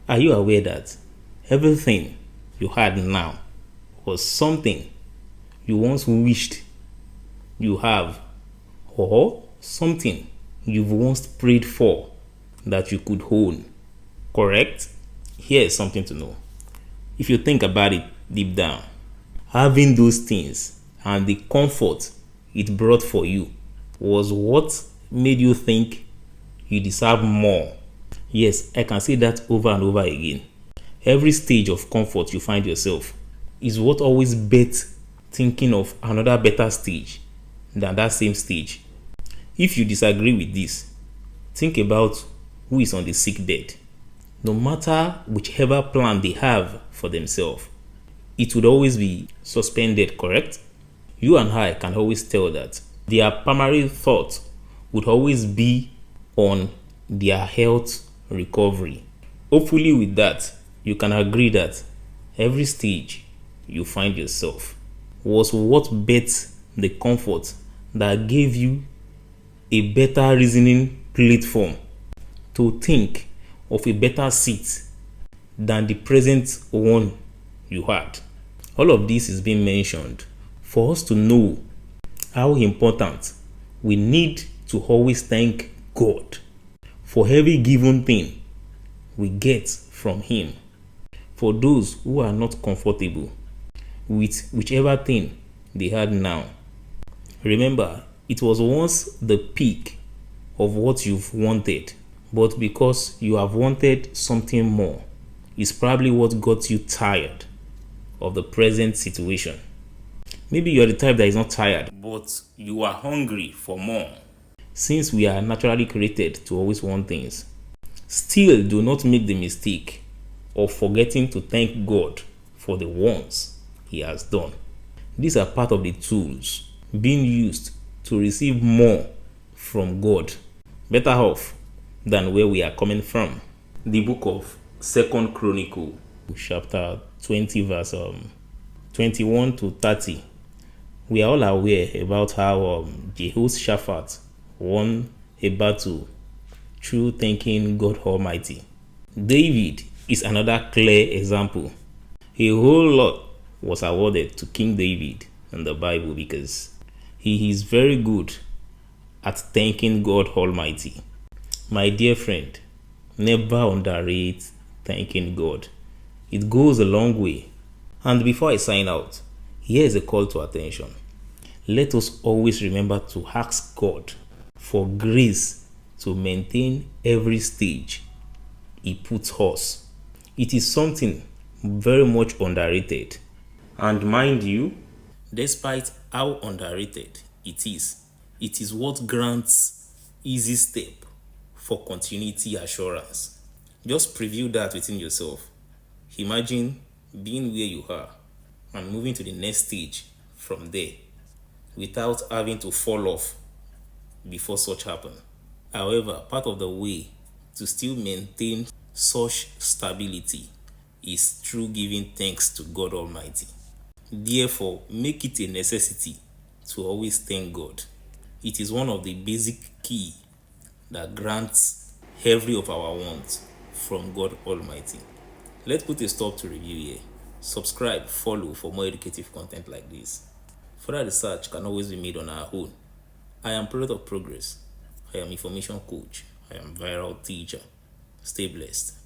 Are you aware that everything you had now was something you once wished you have, or something you've once prayed for that you could own? Correct? Here is something to know. If you think about it deep down, having those things and the comfort it brought for you was what made you think you deserve more. Yes, I can say that over and over again. Every stage of comfort you find yourself is what always bet thinking of another better stage than that same stage. If you disagree with this, think about who is on the sick bed. No matter whichever plan they have for themselves, it would always be suspended, correct? You and I can always tell that their primary thought would always be on their health recovery. Hopefully, with that, you can agree that every stage you find yourself was what bet the comfort that gave you a better reasoning platform to think of a better seat than the present one you had. All of this is being mentioned for us to know how important we need to always thank God for every given thing we get from Him. For those who are not comfortable with whichever thing they had now, remember, it was once the peak of what you've wanted, but because you have wanted something more, it's probably what got you tired of the present situation. Maybe you're the type that is not tired, but you are hungry for more. Since we are naturally created to always want things, still do not make the mistake of forgetting to thank God for the ones He has done. These are part of the tools being used to receive more from God, better off than where we are coming from. The book of Second Chronicle, chapter 20, verse 21 to 30. We are all aware about how Jehoshaphat won a battle through thanking God Almighty. David is another clear example. A whole lot was awarded to King David in the Bible because he is very good at thanking God Almighty. My dear friend, never underrate thanking God. It goes a long way. And before I sign out, here is a call to attention. Let us always remember to ask God for grace to maintain every stage He puts us. It is something very much underrated. And mind you, despite how underrated it is what grants easy step for continuity assurance. Just preview that within yourself. Imagine being where you are and moving to the next stage from there without having to fall off before such happen. However, part of the way to still maintain such stability is through giving thanks to God Almighty. Therefore, make it a necessity to always thank God. It is one of the basic key that grants every of our wants from God Almighty. Let's put a stop to review here. Subscribe, follow for more educative content like this. Further research can always be made on our own. I am Product of Progress. I am Information Coach. I am Viral Teacher. Stay blessed.